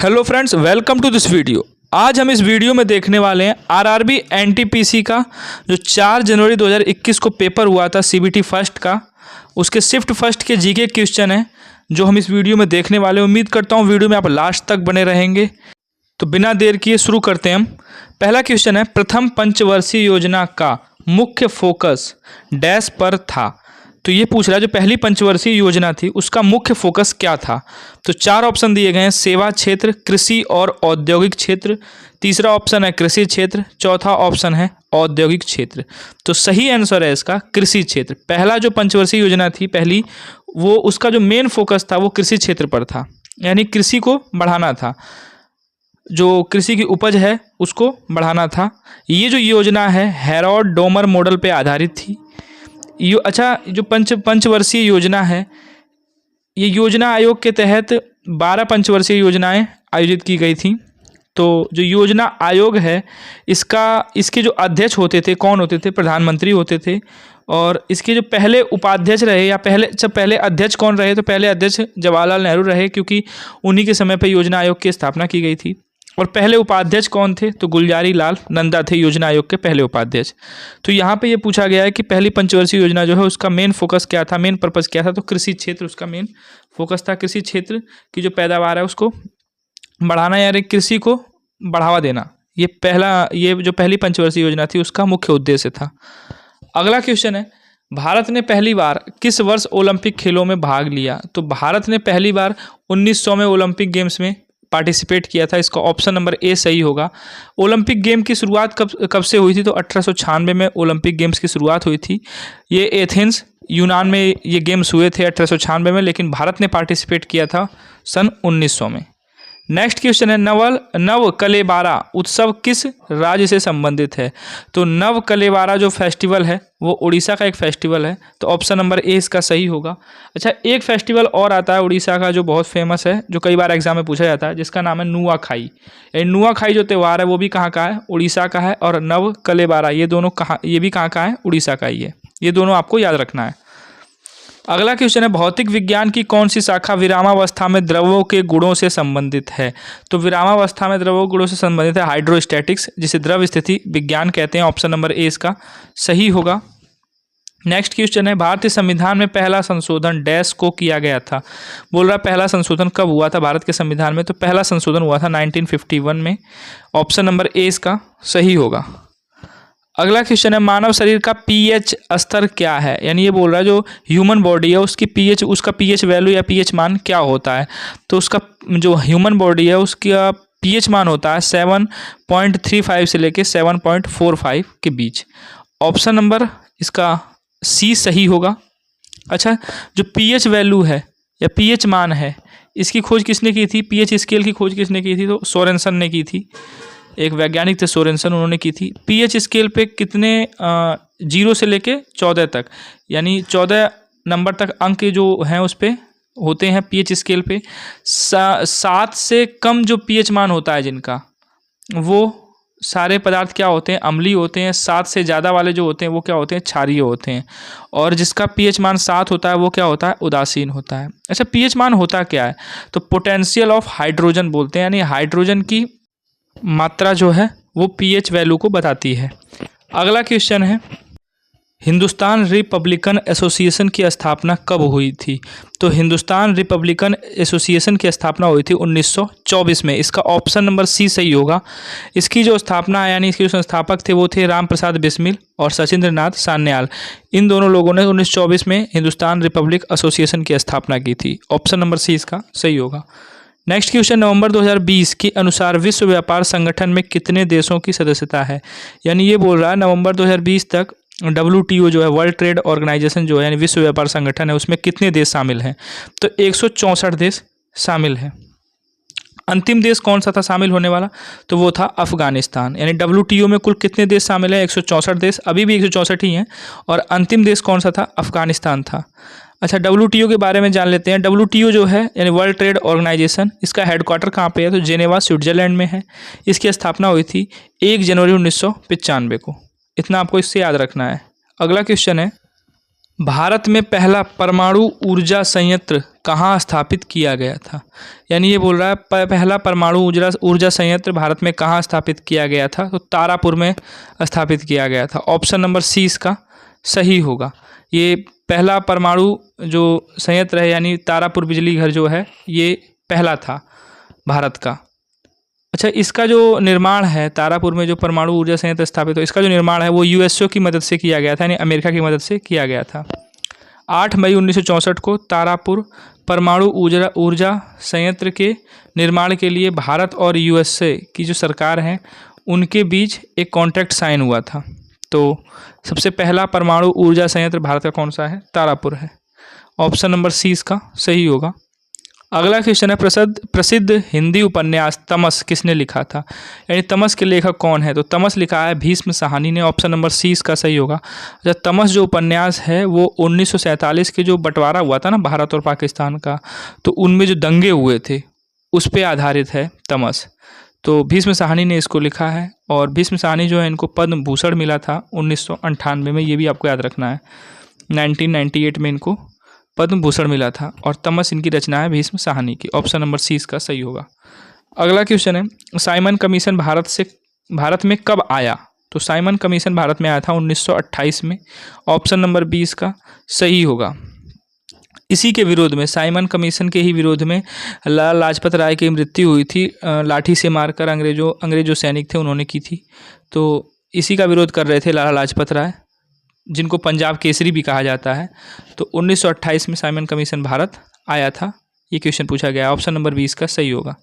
Hello friends, welcome to this video. आज हम इस वीडियो में देखने वाले हैं आरआरबी एनटीपीसी का जो 4 जनवरी 2021 को पेपर हुआ था सीबीटी फर्स्ट का, उसके शिफ्ट फर्स्ट के जीके क्वेश्चन है जो हम इस वीडियो में देखने वाले हैं। उम्मीद करता हूँ वीडियो में आप लास्ट तक बने रहेंगे। तो बिना देर किए शुरू करते हैं हम। पहला क्वेश्चन है, प्रथम पंचवर्षीय योजना का मुख्य फोकस डैश पर था। तो ये पूछ रहा है जो पहली पंचवर्षीय योजना थी उसका मुख्य फोकस क्या था। तो 4 ऑप्शन दिए गए हैं, सेवा क्षेत्र, कृषि और औद्योगिक क्षेत्र। तीसरा ऑप्शन है कृषि क्षेत्र, चौथा ऑप्शन है औद्योगिक क्षेत्र। तो सही आंसर है इसका कृषि क्षेत्र। पहला जो पंचवर्षीय योजना थी पहली, वो उसका जो मेन फोकस था वो कृषि क्षेत्र पर था, यानी कृषि को बढ़ाना था, जो कृषि की उपज है उसको बढ़ाना था। ये जो योजना है हैरोल्ड डोमर मॉडल पे आधारित थी। जो पंचवर्षीय योजना है, ये योजना आयोग के तहत 12 पंचवर्षीय योजनाएं आयोजित की गई थी। तो जो योजना आयोग है इसके जो अध्यक्ष होते थे कौन होते थे? प्रधानमंत्री होते थे। और इसके जो पहले उपाध्यक्ष रहे या पहले अध्यक्ष कौन रहे? तो पहले अध्यक्ष जवाहरलाल नेहरू रहे, क्योंकि उन्हीं के समय पर योजना आयोग की स्थापना की गई थी। और पहले उपाध्यक्ष कौन थे? तो गुलजारी लाल नंदा थे योजना आयोग के पहले उपाध्यक्ष। तो यहाँ पे ये पूछा गया है कि पहली पंचवर्षीय योजना जो है उसका मेन फोकस क्या था, मेन पर्पस क्या था? तो कृषि क्षेत्र उसका मेन फोकस था। कृषि क्षेत्र की जो पैदावार है उसको बढ़ाना, यानी कृषि को बढ़ावा देना। ये जो पहली पंचवर्षीय योजना थी उसका मुख्य उद्देश्य था। अगला क्वेश्चन है, भारत ने पहली बार किस वर्ष ओलंपिक खेलों में भाग लिया? तो भारत ने पहली बार 1900 में ओलंपिक गेम्स में पार्टिसिपेट किया था। इसका ऑप्शन नंबर ए सही होगा। ओलंपिक गेम की शुरुआत कब से हुई थी? तो 1896 में ओलंपिक गेम्स की शुरुआत हुई थी। ये एथेंस यूनान में ये गेम्स हुए थे 1896 में, लेकिन भारत ने पार्टिसिपेट किया था सन 1900 में। नेक्स्ट क्वेश्चन है, नव कलेबारा उत्सव किस राज्य से संबंधित है? तो नव कलेबारा जो फेस्टिवल है वो उड़ीसा का एक फेस्टिवल है। तो ऑप्शन नंबर ए इसका सही होगा। अच्छा, एक फेस्टिवल और आता है उड़ीसा का जो बहुत फेमस है, जो कई बार एग्जाम में पूछा जाता है, जिसका नाम है नुआखाई। ये नुआखाई जो त्यौहार है वो भी कहाँ का है? उड़ीसा का है। और नव कलेबारा ये भी कहाँ का है? उड़ीसा का ही है। ये दोनों आपको याद रखना है। अगला क्वेश्चन है, भौतिक विज्ञान की कौन सी शाखा विरामावस्था में द्रवों के गुणों से संबंधित है? तो विरामावस्था में द्रवों गुणों से संबंधित है हाइड्रोस्टैटिक्स, जिसे द्रव स्थिति विज्ञान कहते हैं। ऑप्शन नंबर ए इसका सही होगा। नेक्स्ट क्वेश्चन है, भारतीय संविधान में पहला संशोधन डैश को किया गया था। बोल रहा है पहला संशोधन कब हुआ था भारत के संविधान में? तो पहला संशोधन हुआ था 1951 में। ऑप्शन नंबर ए इसका सही होगा। अगला क्वेश्चन है, मानव शरीर का पीएच स्तर क्या है? यानी ये बोल रहा है जो ह्यूमन बॉडी है उसका पीएच वैल्यू या पीएच मान क्या होता है? तो उसका जो ह्यूमन बॉडी है उसका पीएच मान होता है 7.35 से लेके 7.45 के बीच। ऑप्शन नंबर इसका सी सही होगा। अच्छा, जो पीएच वैल्यू है या पीएच मान है, इसकी खोज किसने की थी? पीएच स्केल की खोज किसने की थी? तो सोरेनसन ने की थी। एक वैज्ञानिक थे सोरेनसन, उन्होंने की थी। पीएच स्केल पे कितने 0 से लेके 14 तक, यानी 14 नंबर तक अंक जो हैं उस पे होते हैं पीएच स्केल पे। 7 से कम जो पीएच मान होता है जिनका, वो सारे पदार्थ क्या होते हैं? अम्लीय होते हैं। 7 से ज़्यादा वाले जो होते हैं वो क्या होते हैं? क्षारीय होते हैं। और जिसका पीएच मान 7 होता है वो क्या होता है? उदासीन होता है। अच्छा, पीएच मान होता क्या है? तो पोटेंशियल ऑफ हाइड्रोजन बोलते हैं, यानी हाइड्रोजन की मात्रा जो है वो पीएच वैल्यू को बताती है। अगला क्वेश्चन है, हिंदुस्तान रिपब्लिकन एसोसिएशन की स्थापना कब हुई थी? तो हिंदुस्तान रिपब्लिकन एसोसिएशन की स्थापना हुई थी 1924 में। इसका ऑप्शन नंबर सी सही होगा। इसकी जो स्थापना है, यानी इसके जो संस्थापक थे वो थे राम प्रसाद बिस्मिल और सचिंद्र नाथ सान्याल। इन दोनों लोगों ने 1924 में हिंदुस्तान रिपब्लिक एसोसिएशन की स्थापना की थी। ऑप्शन नंबर सी इसका सही होगा। नेक्स्ट क्वेश्चन, नवंबर 2020 के अनुसार विश्व व्यापार संगठन में कितने देशों की सदस्यता है? यानी ये बोल रहा है नवंबर 2020 तक WTO जो है, वर्ल्ड ट्रेड ऑर्गेनाइजेशन जो है, यानी विश्व व्यापार संगठन है, उसमें कितने देश शामिल हैं? तो 164 देश शामिल हैं। अंतिम देश कौन सा था शामिल होने वाला? तो वो था अफगानिस्तान। यानी WTO में कुल कितने देश शामिल हैं? 164 देश, अभी भी 164 ही हैं। और अंतिम देश कौन सा था? अफगानिस्तान था। अच्छा, WTO के बारे में जान लेते हैं। WTO जो है यानी वर्ल्ड ट्रेड ऑर्गेनाइजेशन, इसका हेडक्वार्टर कहाँ पे है? तो जेनेवा स्विट्जरलैंड में है। इसकी स्थापना हुई थी 1 जनवरी 1995 को। इतना आपको इससे याद रखना है। अगला क्वेश्चन है, भारत में पहला परमाणु ऊर्जा संयंत्र कहाँ स्थापित किया गया था? यानी ये बोल रहा है पहला परमाणु ऊर्जा संयंत्र भारत में कहाँ स्थापित किया गया था? तो तारापुर में स्थापित किया गया था। ऑप्शन नंबर सी इसका सही होगा। ये पहला परमाणु जो संयंत्र है यानी तारापुर बिजली घर जो है ये पहला था भारत का। अच्छा, इसका जो निर्माण है तारापुर में जो परमाणु ऊर्जा संयंत्र स्थापित हो, इसका जो निर्माण है वो यूएसओ की मदद से किया गया था, यानी अमेरिका की मदद से किया गया था। 8 मई 1964 को तारापुर परमाणु ऊर्जा संयंत्र के निर्माण के लिए भारत और यूएसए की जो सरकार है उनके बीच एक कॉन्ट्रैक्ट साइन हुआ था। तो सबसे पहला परमाणु ऊर्जा संयंत्र भारत का कौन सा है? तारापुर है। ऑप्शन नंबर सी इसका सही होगा। अगला क्वेश्चन है प्रसिद्ध हिंदी उपन्यास तमस किसने लिखा था? यानी तमस के लेखक कौन है? तो तमस लिखा है भीष्म साहनी ने। ऑप्शन नंबर सी इसका सही होगा। अच्छा, तमस जो उपन्यास है वो 1947 के जो बंटवारा हुआ था ना भारत और पाकिस्तान का, तो उनमें जो दंगे हुए थे उस पर आधारित है तमस। तो भीष्म साहनी ने इसको लिखा है और भीष्म साहनी जो है इनको पद्म भूषण मिला था 1998 में, ये भी आपको याद रखना है। 1998 में इनको पद्म भूषण मिला था और तमस इनकी रचना है भीष्म साहनी की। ऑप्शन नंबर सी इसका सही होगा। अगला क्वेश्चन है साइमन कमीशन भारत में कब आया? तो साइमन कमीशन भारत में आया था 1928 में। ऑप्शन नंबर बी इसका सही होगा। इसी के विरोध में, साइमन कमीशन के ही विरोध में लाला लाजपत राय की मृत्यु हुई थी। लाठी से मारकर अंग्रेज जो सैनिक थे उन्होंने की थी। तो इसी का विरोध कर रहे थे लाला लाजपत राय, जिनको पंजाब केसरी भी कहा जाता है। तो 1928 में साइमन कमीशन भारत आया था। ये क्वेश्चन पूछा गया। ऑप्शन नंबर 20 का सही होगा।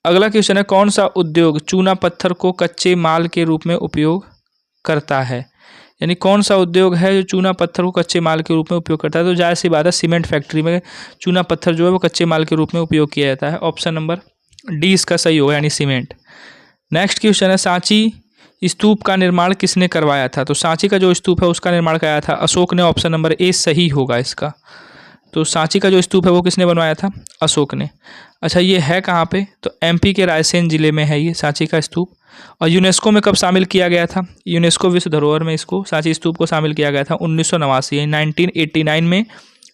अगला क्वेश्चन है कौन सा उद्योग चूना पत्थर को कच्चे माल के रूप में उपयोग करता है? यानी कौन सा उद्योग है जो चूना पत्थर को कच्चे माल के रूप में उपयोग करता है? तो जाहिर सी बात है सीमेंट फैक्ट्री में चूना पत्थर जो है वो कच्चे माल के रूप में उपयोग किया जाता है। ऑप्शन नंबर डी इसका सही होगा, यानी सीमेंट। नेक्स्ट क्वेश्चन है सांची स्तूप का निर्माण किसने करवाया था? तो सांची का जो स्तूप है उसका निर्माण कराया था अशोक ने। ऑप्शन नंबर ए सही होगा इसका। तो सांची का जो स्तूप है वो किसने बनवाया था? अशोक ने। अच्छा, ये है कहाँ पे? तो एमपी के रायसेन जिले में है ये सांची का स्तूप। और यूनेस्को में कब शामिल किया गया था? यूनेस्को विश्व धरोहर में इसको सांची स्तूप को शामिल किया गया था 1989 1989 में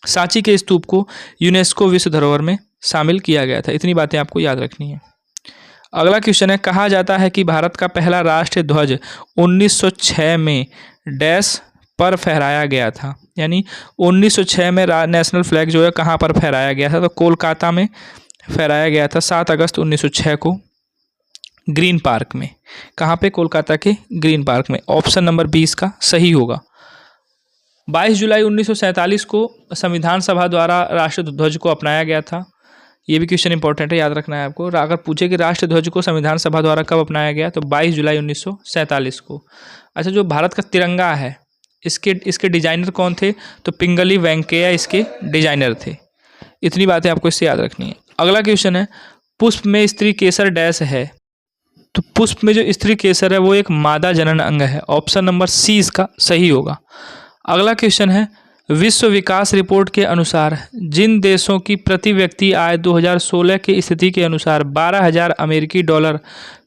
सांची के स्तूप को यूनेस्को विश्व धरोहर में शामिल किया गया था। इतनी बातें आपको याद रखनी है। अगला क्वेश्चन है कहा जाता है कि भारत का पहला राष्ट्रीय ध्वज 1906 में डैश पर फहराया गया था। यानी 1906 में नेशनल फ्लैग जो है कहाँ पर फहराया गया था? तो कोलकाता में फहराया गया था 7 अगस्त 1906 को ग्रीन पार्क में। कहाँ पे? कोलकाता के ग्रीन पार्क में। ऑप्शन नंबर 20 का सही होगा। 22 जुलाई 1947 को संविधान सभा द्वारा राष्ट्रीय ध्वज को अपनाया गया था। ये भी क्वेश्चन इंपॉर्टेंट है, याद रखना है आपको। अगर पूछे कि राष्ट्रीय ध्वज को संविधान सभा द्वारा कब अपनाया गया, तो 22 जुलाई 1947 को। अच्छा, जो भारत का तिरंगा है इसके डिजाइनर कौन थे? तो पिंगली वेंकैया इसके डिजाइनर थे। इतनी बातें आपको इससे याद रखनी है। अगला क्वेश्चन है पुष्प में स्त्री केसर डैश है। तो पुष्प में जो स्त्री केसर है वो एक मादा जनन अंग है। ऑप्शन नंबर सी इसका सही होगा। अगला क्वेश्चन है विश्व विकास रिपोर्ट के अनुसार जिन देशों की प्रति व्यक्ति आय 2016 की स्थिति के अनुसार 12,000 अमेरिकी डॉलर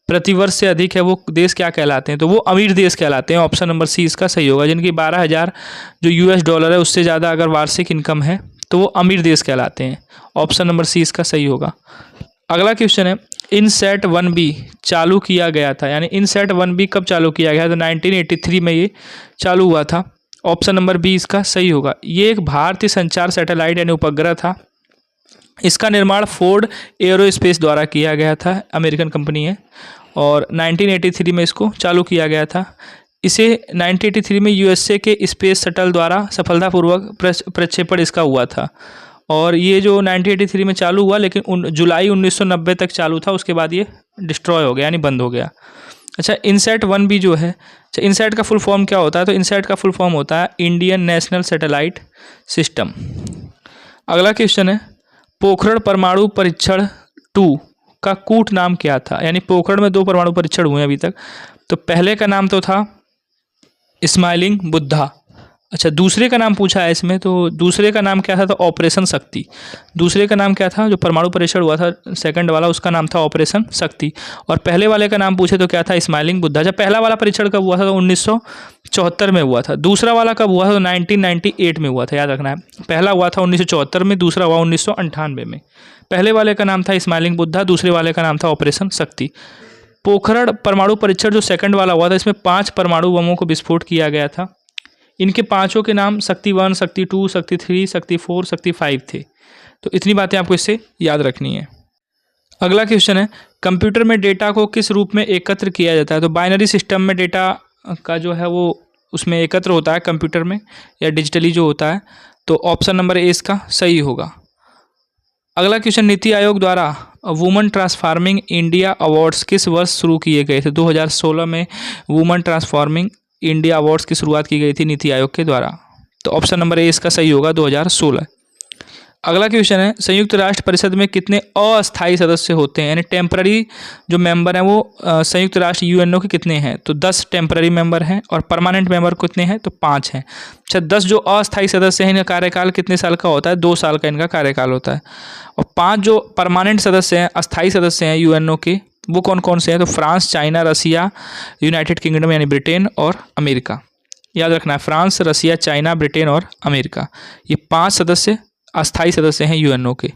प्रतिवर्ष से अधिक है, वो देश क्या कहलाते हैं? तो वो अमीर देश कहलाते हैं। ऑप्शन नंबर सी इसका सही होगा। जिनकी 12,000 जो यूएस डॉलर है उससे ज़्यादा अगर वार्षिक इनकम है तो वो अमीर देश कहलाते हैं। ऑप्शन नंबर सी इसका सही होगा। अगला क्वेश्चन है इनसैट 1B चालू किया गया था। यानी इनसैट 1B कब चालू किया गया? तो 1983 में ये चालू हुआ था। ऑप्शन नंबर बी इसका सही होगा। ये एक भारतीय संचार सैटेलाइट यानी उपग्रह था। इसका निर्माण फोर्ड एरोस्पेस द्वारा किया गया था, अमेरिकन कंपनी है, और 1983 में इसको चालू किया गया था। इसे 1983 में यूएसए के स्पेस शटल द्वारा सफलतापूर्वक प्रक्षेपण इसका हुआ था। और ये जो 1983 में चालू हुआ लेकिन जुलाई 1990 तक चालू था, उसके बाद ये डिस्ट्रॉय हो गया यानी बंद हो गया। अच्छा, इनसैट 1B जो है, अच्छा इनसैट का फुल फॉर्म क्या होता है? तो इनसैट का फुल फॉर्म होता है इंडियन नेशनल सैटेलाइट सिस्टम। अगला क्वेश्चन है पोखरण परमाणु परीक्षण 2 का कूट नाम क्या था? यानी पोखरण में 2 परमाणु परीक्षण हुए अभी तक। तो पहले का नाम तो था स्माइलिंग बुद्धा अच्छा, दूसरे का नाम पूछा है इसमें, तो दूसरे का नाम क्या था? तो ऑपरेशन शक्ति। दूसरे का नाम क्या था? जो परमाणु परीक्षण हुआ था सेकंड वाला, उसका नाम था ऑपरेशन शक्ति। और पहले वाले का नाम पूछे तो क्या था? स्माइलिंग बुद्धा। जब पहला वाला परीक्षण कब हुआ था? तो 1974 में हुआ था। दूसरा वाला कब हुआ था? तो 1998 में हुआ था, याद रखना है। पहला हुआ था 1974 में, दूसरा हुआ 1998 में। पहले वाले का नाम था स्माइलिंग बुद्धा, दूसरे वाले का नाम था ऑपरेशन शक्ति। पोखरण परमाणु परीक्षण जो सेकंड वाला हुआ था, इसमें 5 परमाणु बमों को विस्फोट किया गया था। इनके पांचों के नाम शक्ति 1, शक्ति 2, शक्ति 3, शक्ति 4, शक्ति 5 थे। तो इतनी बातें आपको इससे याद रखनी है। अगला क्वेश्चन है, कंप्यूटर में डेटा को किस रूप में एकत्र किया जाता है? तो बाइनरी सिस्टम में डेटा का जो है वो उसमें एकत्र होता है कंप्यूटर में, या डिजिटली जो होता है। तो ऑप्शन नंबर ए इसका सही होगा। अगला क्वेश्चन, नीति आयोग द्वारा वुमेन ट्रांसफॉर्मिंग इंडिया अवार्ड्स किस वर्ष शुरू किए गए थे? 2016 में वुमेन ट्रांसफॉर्मिंग इंडिया अवार्ड्स की शुरुआत की गई थी नीति आयोग के द्वारा। तो ऑप्शन नंबर ए इसका सही होगा, 2016। अगला क्वेश्चन है, संयुक्त राष्ट्र परिषद में कितने अस्थायी सदस्य होते हैं? यानी टेम्पररी जो मेंबर हैं वो संयुक्त राष्ट्र यूएनओ के कितने हैं? तो 10 टेम्पररी मेंबर हैं। और परमानेंट मेंबर कितने हैं? तो 5 हैं। अच्छा, 10 जो अस्थायी सदस्य हैं, इनका कार्यकाल कितने साल का होता है? 2 साल का इनका कार्यकाल होता है। और 5 जो परमानेंट सदस्य हैं, अस्थायी सदस्य हैं यूएनओ के, वो कौन कौन से हैं? तो फ्रांस, चाइना, रसिया, यूनाइटेड किंगडम यानी ब्रिटेन और अमेरिका। याद रखना है, फ्रांस, रसिया, चाइना, ब्रिटेन और अमेरिका, ये 5 सदस्य अस्थायी सदस्य हैं यूएनओ के।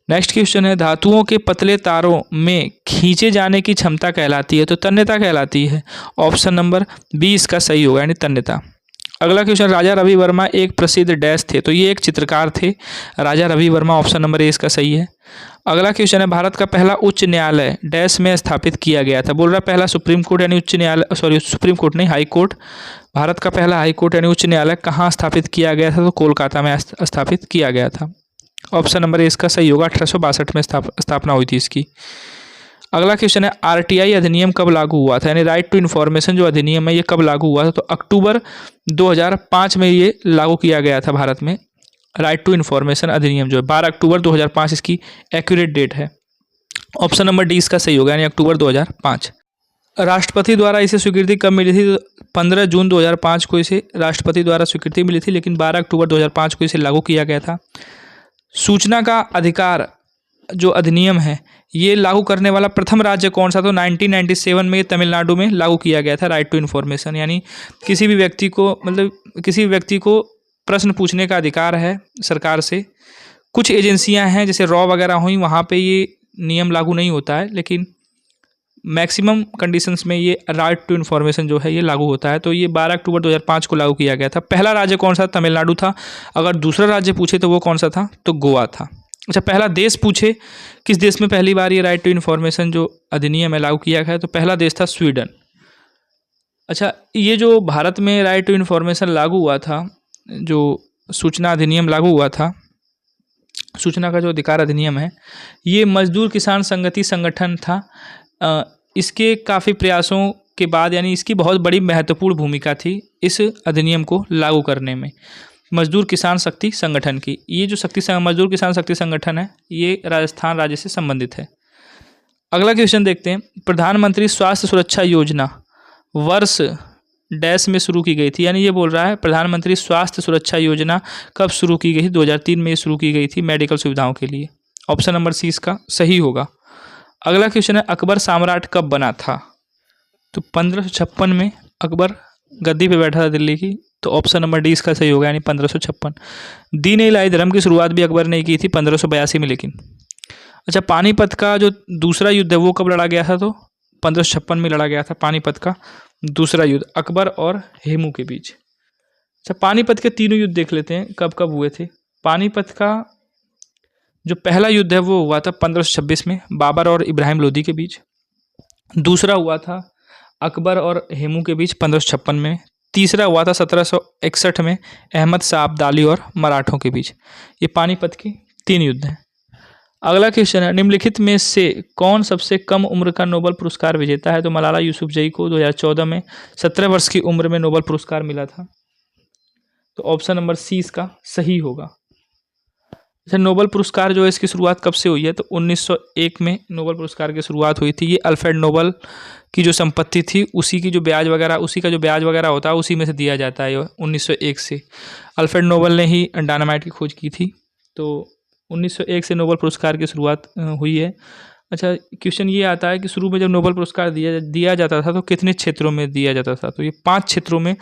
नेक्स्ट क्वेश्चन है, धातुओं के पतले तारों में खींचे जाने की क्षमता कहलाती है? तो तन्यता कहलाती है। ऑप्शन नंबर बी इसका सही होगा, यानी तन्यता। अगला क्वेश्चन, राजा रवि वर्मा एक प्रसिद्ध डैश थे? तो ये एक चित्रकार थे, Raja Ravi Varma. Option number A इसका सही है। अगला क्वेश्चन है, भारत का पहला उच्च न्यायालय डैश में स्थापित किया गया था? बोल रहा पहला सुप्रीम कोर्ट यानी उच्च न्यायालय, सॉरी सुप्रीम कोर्ट नहीं, हाई कोर्ट। भारत का पहला हाई कोर्ट यानी उच्च न्यायालय कहाँ स्थापित किया गया था? तो कोलकाता में स्थापित किया गया था। ऑप्शन नंबर ए इसका सही होगा, 1862 में स्थापना हुई थी इसकी। अगला क्वेश्चन है, आरटीआई अधिनियम कब लागू हुआ था? यानी राइट टू इन्फॉर्मेशन जो अधिनियम है ये कब लागू हुआ था? तो अक्टूबर 2005 में ये लागू किया गया था भारत में। राइट टू इन्फॉर्मेशन अधिनियम जो है 12 अक्टूबर 2005 इसकी एक्यूरेट डेट है। ऑप्शन नंबर डी इसका सही होगा, यानी अक्टूबर 2005। राष्ट्रपति द्वारा इसे स्वीकृति कब मिली थी? 15 जून 2005 को इसे राष्ट्रपति द्वारा स्वीकृति मिली थी, लेकिन 12 अक्टूबर 2005 को इसे लागू किया गया था। सूचना का अधिकार जो अधिनियम है ये लागू करने वाला प्रथम राज्य कौन सा? तो 1997 में तमिलनाडु में लागू किया गया था राइट टू इन्फॉर्मेशन। यानी किसी भी व्यक्ति को, मतलब किसी भी व्यक्ति को प्रश्न पूछने का अधिकार है सरकार से। कुछ एजेंसियां हैं जैसे रॉ वगैरह हुई, वहाँ पे ये नियम लागू नहीं होता है, लेकिन मैक्सिमम कंडीशंस में ये राइट टू इन्फॉर्मेशन जो है ये लागू होता है। तो ये 12 अक्टूबर 2005 को लागू किया गया था। पहला राज्य कौन सा? तमिलनाडु था। अगर दूसरा राज्य पूछे तो वो कौन सा था? तो गोवा था। अच्छा, पहला देश पूछे, किस देश में पहली बार ये राइट टू इन्फॉर्मेशन जो अधिनियम है लागू किया गया है? तो पहला देश था स्वीडन। अच्छा, ये जो भारत में राइट टू इन्फॉर्मेशन लागू हुआ था, जो सूचना अधिनियम लागू हुआ था, सूचना का जो अधिकार अधिनियम है, ये मजदूर किसान संगति संगठन था। इसके काफ़ी प्रयासों के बाद, यानी इसकी बहुत बड़ी महत्वपूर्ण भूमिका थी इस अधिनियम को लागू करने में, मजदूर किसान शक्ति संगठन की। ये जो मजदूर किसान शक्ति संगठन है ये राजस्थान राज्य से संबंधित है। अगला क्वेश्चन देखते हैं, प्रधानमंत्री स्वास्थ्य सुरक्षा योजना वर्ष डैश में शुरू की गई थी? यानी ये बोल रहा है प्रधानमंत्री स्वास्थ्य सुरक्षा योजना कब शुरू की गई थी? 2003 में शुरू की गई थी मेडिकल सुविधाओं के लिए। ऑप्शन नंबर सी इसका सही होगा। अगला क्वेश्चन है, अकबर सम्राट कब बना था? तो 1556 में अकबर गद्दी पे बैठा था दिल्ली की। तो ऑप्शन नंबर डी इसका सही होगा, यानी 1556। दीन इलाही धर्म की शुरुआत भी अकबर ने की थी 1582 में, लेकिन। अच्छा, पानीपत का जो दूसरा युद्ध है वो कब लड़ा गया था? तो 1556 में लड़ा गया था पानीपत का दूसरा युद्ध, अकबर और हेमू के बीच। अच्छा, पानीपत के तीनों युद्ध देख लेते हैं कब कब हुए थे। पानीपत का जो पहला युद्ध है वो हुआ था 1526 में बाबर और इब्राहिम लोदी के बीच। दूसरा हुआ था अकबर और हेमू के बीच 1556 में। तीसरा हुआ था 1761 में अहमद शाह अब्दाली और मराठों के बीच। ये पानीपत के 3 युद्ध हैं। अगला क्वेश्चन है, निम्नलिखित में से कौन सबसे कम उम्र का नोबेल पुरस्कार विजेता है? तो मलाला यूसुफजई को 2014 में 17 वर्ष की उम्र में नोबेल पुरस्कार मिला था। तो ऑप्शन नंबर सी इसका सही होगा। अच्छा, नोबेल पुरस्कार जो है इसकी शुरुआत कब से हुई है? तो 1901 में नोबेल पुरस्कार की शुरुआत हुई थी। ये अल्फ्रेड नोबेल की जो संपत्ति थी उसी की जो ब्याज वगैरह, उसी का जो ब्याज वगैरह होता है उसी में से दिया जाता है। ये 1901 से अल्फ्रेड नोबेल ने ही डायनामाइट की खोज की थी, तो 1901 से नोबेल पुरस्कार की शुरुआत हुई है। अच्छा, क्वेश्चन ये आता है कि शुरू में जब नोबेल पुरस्कार दिया जाता था तो कितने क्षेत्रों में दिया जाता था? तो ये 5 क्षेत्रों में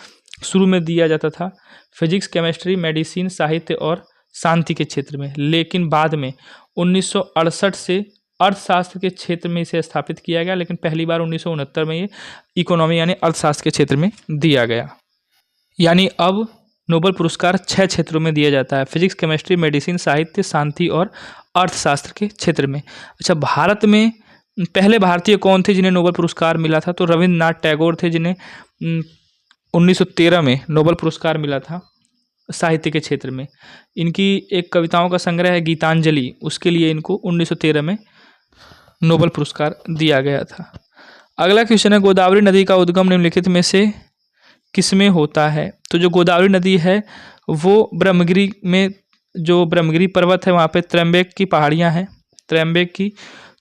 शुरू में दिया जाता था। फिजिक्स, केमिस्ट्री, मेडिसिन, साहित्य और शांति के क्षेत्र में। लेकिन बाद में 1968 से अर्थशास्त्र के क्षेत्र में इसे स्थापित किया गया, लेकिन पहली बार 1969 में ये इकोनॉमी यानी अर्थशास्त्र के क्षेत्र में दिया गया। यानी अब नोबेल पुरस्कार 6 क्षेत्रों में दिया जाता है: फिजिक्स, केमिस्ट्री, मेडिसिन, साहित्य, शांति और अर्थशास्त्र के क्षेत्र में। अच्छा, भारत में पहले भारतीय कौन थे जिन्हें नोबेल पुरस्कार मिला था? तो रविंद्रनाथ टैगोर थे, जिन्हें 1913 में नोबेल पुरस्कार मिला था साहित्य के क्षेत्र में। इनकी एक कविताओं का संग्रह है गीतांजलि, उसके लिए इनको 1913 में नोबेल पुरस्कार दिया गया था। अगला क्वेश्चन है, गोदावरी नदी का उद्गम निम्नलिखित में से किसमें होता है? तो जो गोदावरी नदी है वो ब्रह्मगिरी में, जो ब्रह्मगिरी पर्वत है वहाँ पे त्र्यंबक की पहाड़ियाँ हैं, त्र्यंबक की,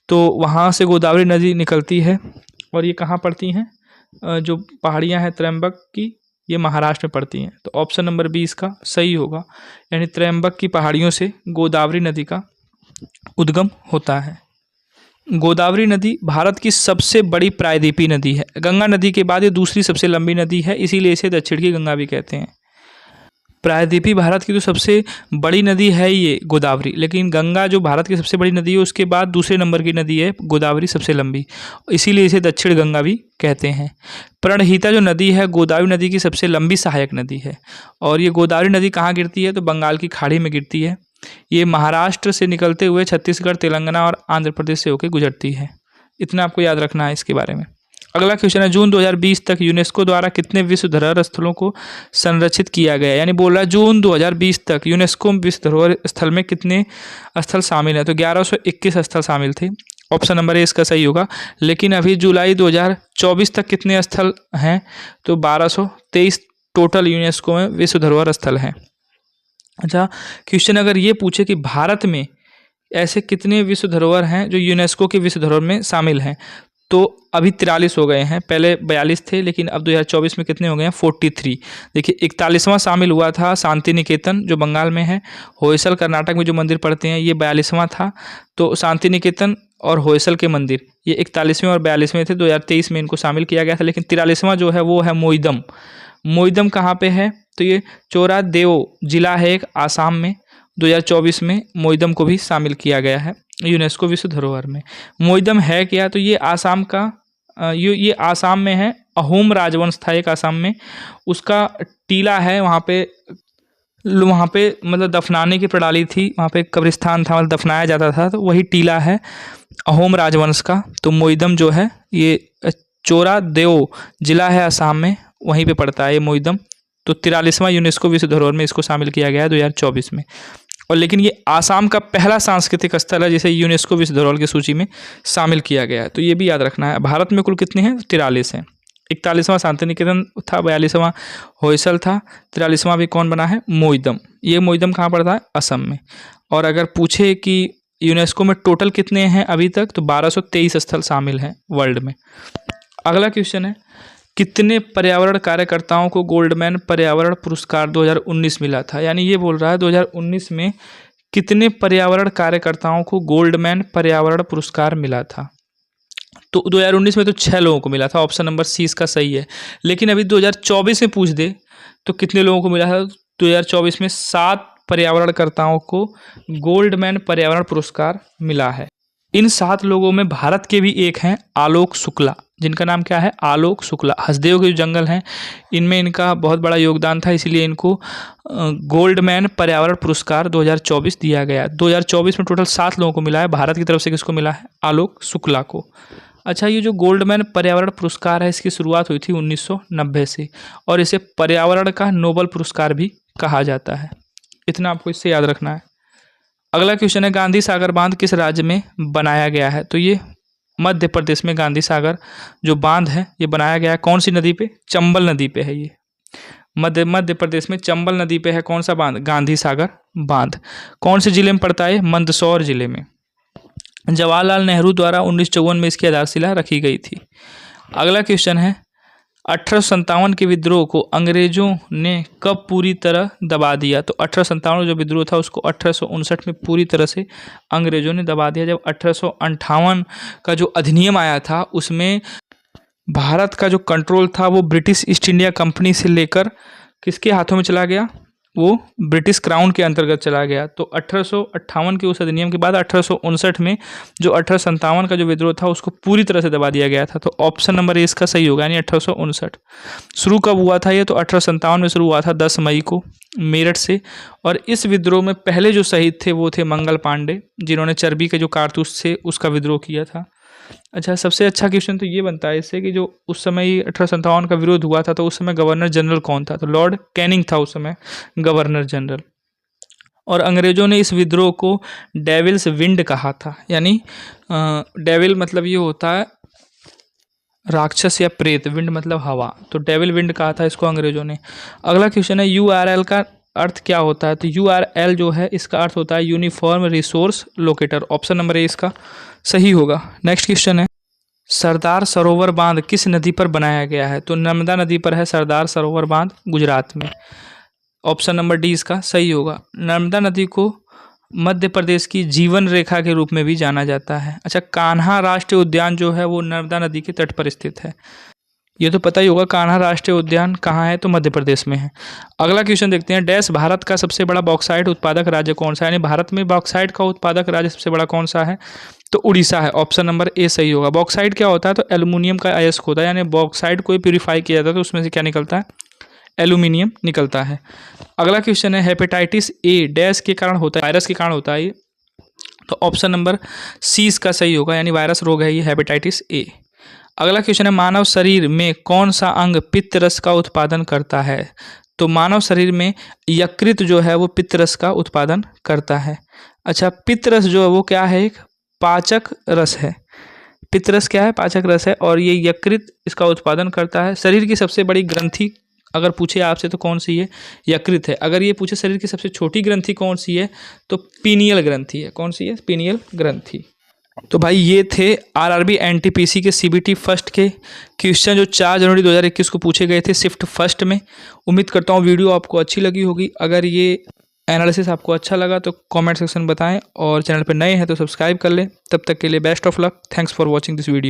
तो वहाँ से गोदावरी नदी निकलती है। और ये कहाँ पड़ती हैं? जो पहाड़ियाँ हैं त्र्यंबक की, ये महाराष्ट्र में पड़ती हैं। तो ऑप्शन नंबर 20 का सही होगा, यानी त्र्यंबक की पहाड़ियों से गोदावरी नदी का उद्गम होता है। गोदावरी नदी भारत की सबसे बड़ी प्रायद्वीपीय नदी है। गंगा नदी के बाद ये दूसरी सबसे लंबी नदी है, इसीलिए इसे दक्षिण की गंगा भी कहते हैं। प्रायद्वीपीय भारत की तो सबसे बड़ी नदी है ये गोदावरी, लेकिन गंगा जो भारत की सबसे बड़ी नदी है उसके बाद दूसरे नंबर की नदी है गोदावरी सबसे लंबी, इसीलिए इसे दक्षिण गंगा भी कहते हैं। प्रणहिता जो नदी है गोदावरी नदी की सबसे लंबी सहायक नदी है। और ये गोदावरी नदी कहाँ गिरती है? तो बंगाल की खाड़ी में गिरती है। ये महाराष्ट्र से निकलते हुए छत्तीसगढ़, तेलंगाना और आंध्र प्रदेश से होकर गुजरती है। इतना आपको याद रखना है इसके बारे में। अगला क्वेश्चन है, जून 2020 तक यूनेस्को द्वारा कितने विश्व धरोहर स्थलों को संरक्षित किया गया? यानी बोल रहा है जून 2020 तक यूनेस्को विश्व धरोहर स्थल में कितने स्थल शामिल हैं? तो 1121 स्थल शामिल थे। ऑप्शन नंबर ए इसका सही होगा। लेकिन अभी जुलाई 2024 तक कितने स्थल हैं? तो 1223 टोटल यूनेस्को में विश्व धरोहर स्थल हैं। अच्छा, क्वेश्चन अगर ये पूछे कि भारत में ऐसे कितने विश्व धरोहर हैं जो यूनेस्को के विश्व धरोहर में शामिल हैं, तो अभी 43 हो गए हैं। पहले 42 थे, लेकिन अब 2024 में कितने हो गए हैं? 43। देखिए, 41वां शामिल हुआ था शांति निकेतन जो बंगाल में है। होयसल कर्नाटक में जो मंदिर पड़ते हैं ये 42वां था। तो शांति निकेतन और होयसल के मंदिर ये 41वें और 42वें थे। 2023 में इनको शामिल किया गया था। लेकिन 43वां जो है वो है मोईदम। मोईदम कहाँ पे है? तो ये चोरादेओ जिला है एक, आसाम में। 2024 में मोईदम को भी शामिल किया गया है यूनेस्को विश्व धरोहर में। मोईदम है क्या? तो ये आसाम का ये आसाम में है। अहोम राजवंश था एक आसाम में, उसका टीला है वहाँ पे मतलब दफनाने की प्रणाली थी, वहाँ पे कब्रिस्तान था, मतलब दफनाया जाता था, तो वही टीला है अहोम राजवंश का। तो मोईदम जो है ये चोरादेओ जिला है आसाम में, वहीं पे पड़ता है ये मोईदम। तो 43वां यूनेस्को विश्व धरोहर में इसको शामिल किया गया है 2024 में। और लेकिन ये आसाम का पहला सांस्कृतिक स्थल है जिसे यूनेस्को विश्व धरोहर की सूची में शामिल किया गया है। तो ये भी याद रखना है। भारत में कुल कितने हैं? 43 हैं। 41वां शांति निकेतन था, 42वां होयसल था, 43वां भी कौन बना है? मोईदम। ये मोईदम कहाँ पड़ता है? असम में। और अगर पूछे कि यूनेस्को में टोटल कितने हैं अभी तक, तो 1223 स्थल शामिल हैं वर्ल्ड में। अगला क्वेश्चन है, कितने पर्यावरण कार्यकर्ताओं को गोल्डमैन पर्यावरण पुरस्कार 2019 मिला था? यानी ये बोल रहा है 2019 में कितने पर्यावरण कार्यकर्ताओं को गोल्डमैन पर्यावरण पुरस्कार मिला था? तो 2019 में तो 6 लोगों को मिला था। ऑप्शन नंबर सी इसका सही है। लेकिन अभी 2024 में पूछ दे तो कितने लोगों को मिला था? 2024 में 7 पर्यावरणकर्ताओं को गोल्डमैन पर्यावरण पुरस्कार मिला है। इन 7 लोगों में भारत के भी एक हैं, आलोक शुक्ला, जिनका नाम क्या है? आलोक शुक्ला। हसदेव के जो जंगल हैं इनमें इनका बहुत बड़ा योगदान था, इसीलिए इनको गोल्डमैन पर्यावरण पुरस्कार 2024 दिया गया। 2024 में टोटल 7 लोगों को मिला है। भारत की तरफ से किसको मिला है? आलोक शुक्ला को। अच्छा, ये जो गोल्डमैन पर्यावरण पुरस्कार है इसकी शुरुआत हुई थी 1990 से, और इसे पर्यावरण का नोबेल पुरस्कार भी कहा जाता है। इतना आपको इससे याद रखना है। अगला क्वेश्चन है, गांधी सागर बांध किस राज्य में बनाया गया है? तो ये मध्य प्रदेश में गांधी सागर जो बांध है ये बनाया गया है। कौन सी नदी पे? चंबल नदी पे है ये। मध्य प्रदेश में चंबल नदी पे है कौन सा बांध? गांधी सागर बांध। कौन से जिले में पड़ता है? मंदसौर जिले में। जवाहरलाल नेहरू द्वारा 1954 में इसकी आधारशिला रखी गई थी। अगला क्वेश्चन है 1857 के विद्रोह को अंग्रेजों ने कब पूरी तरह दबा दिया? तो 1857 जो विद्रोह था उसको 1859 में पूरी तरह से अंग्रेजों ने दबा दिया। जब 1858 का जो अधिनियम आया था उसमें भारत का जो कंट्रोल था वो ब्रिटिश ईस्ट इंडिया कंपनी से लेकर किसके हाथों में चला गया? वो ब्रिटिश क्राउन के अंतर्गत चला गया। तो 1858 के उस अधिनियम के बाद 1859 में जो 1857 का जो विद्रोह था उसको पूरी तरह से दबा दिया गया था। तो ऑप्शन नंबर ए इसका सही होगा, यानी 1859। शुरू कब हुआ था ये? तो 1857 में शुरू हुआ था 10 मई को मेरठ से। और इस विद्रोह में पहले जो शहीद थे वो थे मंगल पांडे, जिन्होंने चर्बी के जो कारतूस थे उसका विद्रोह किया था। अच्छा, सबसे अच्छा क्वेश्चन तो ये बनता है इससे कि जो उस समय 1857 का विरोध हुआ था तो उस समय गवर्नर जनरल कौन था? तो लॉर्ड कैनिंग था उस समय गवर्नर जनरल। और अंग्रेजों ने इस विद्रोह को डेविल्स विंड कहा था, यानी डेविल मतलब ये होता है राक्षस या प्रेत, विंड मतलब हवा, तो डेविल विंड कहा था इसको अंग्रेजों ने। अगला क्वेश्चन है URL का अर्थ क्या होता है? तो URL जो है इसका अर्थ होता है uniform resource locator. Option number A इसका सही होगा। नेक्स्ट क्वेश्चन है सरदार सरोवर बांध किस नदी पर बनाया गया है? तो नर्मदा नदी पर है सरदार सरोवर बांध, गुजरात में। ऑप्शन नंबर डी इसका सही होगा। नर्मदा नदी को मध्य प्रदेश की जीवन रेखा के रूप में भी जाना जाता है। अच्छा, कान्हा राष्ट्रीय उद्यान जो है वो नर्मदा नदी के तट पर स्थित है। ये तो पता ही होगा कान्हा राष्ट्रीय उद्यान कहाँ है? तो मध्य प्रदेश में है। अगला क्वेश्चन देखते हैं डैश भारत का सबसे बड़ा बॉक्साइट उत्पादक राज्य कौन सा है? यानी भारत में बॉक्साइट का उत्पादक राज्य सबसे बड़ा कौन सा है? तो उड़ीसा है। ऑप्शन नंबर ए सही होगा। बॉक्साइट क्या होता है? तो एल्यूमिनियम का अयस्क होता है, यानी बॉक्साइट को प्यूरिफाई किया जाता है तो उसमें से क्या निकलता है? एल्यूमिनियम निकलता है। अगला क्वेश्चन है हेपेटाइटिस ए डैश के कारण होता है? वायरस के कारण होता है ये। तो ऑप्शन नंबर सी इसका सही होगा, यानी वायरस रोग है ये हेपेटाइटिस ए। अगला क्वेश्चन है मानव शरीर में कौन सा अंग पित्त रस का उत्पादन करता है? तो मानव शरीर में यकृत जो है वो पित्त रस का उत्पादन करता है। अच्छा, पित्त रस जो है वो क्या है? एक पाचक रस है। पित्त रस क्या है? पाचक रस है, और ये यकृत इसका उत्पादन करता है। शरीर की सबसे बड़ी ग्रंथि अगर पूछे आपसे तो कौन सी है? यकृत है। अगर ये पूछे शरीर की सबसे छोटी ग्रंथि कौन सी है? तो पीनियल ग्रंथि है। कौन सी है? पीनियल ग्रंथि। तो भाई ये थे आरआरबी एनटीपीसी के सीबीटी फर्स्ट के क्वेश्चन जो 4 जनवरी 2021 को पूछे गए थे शिफ्ट फर्स्ट में। उम्मीद करता हूँ वीडियो आपको अच्छी लगी होगी। अगर ये एनालिसिस आपको अच्छा लगा तो कमेंट सेक्शन में बताएं, और चैनल पर नए हैं तो सब्सक्राइब कर लें। तब तक के लिए best of luck. Thanks for watching this video.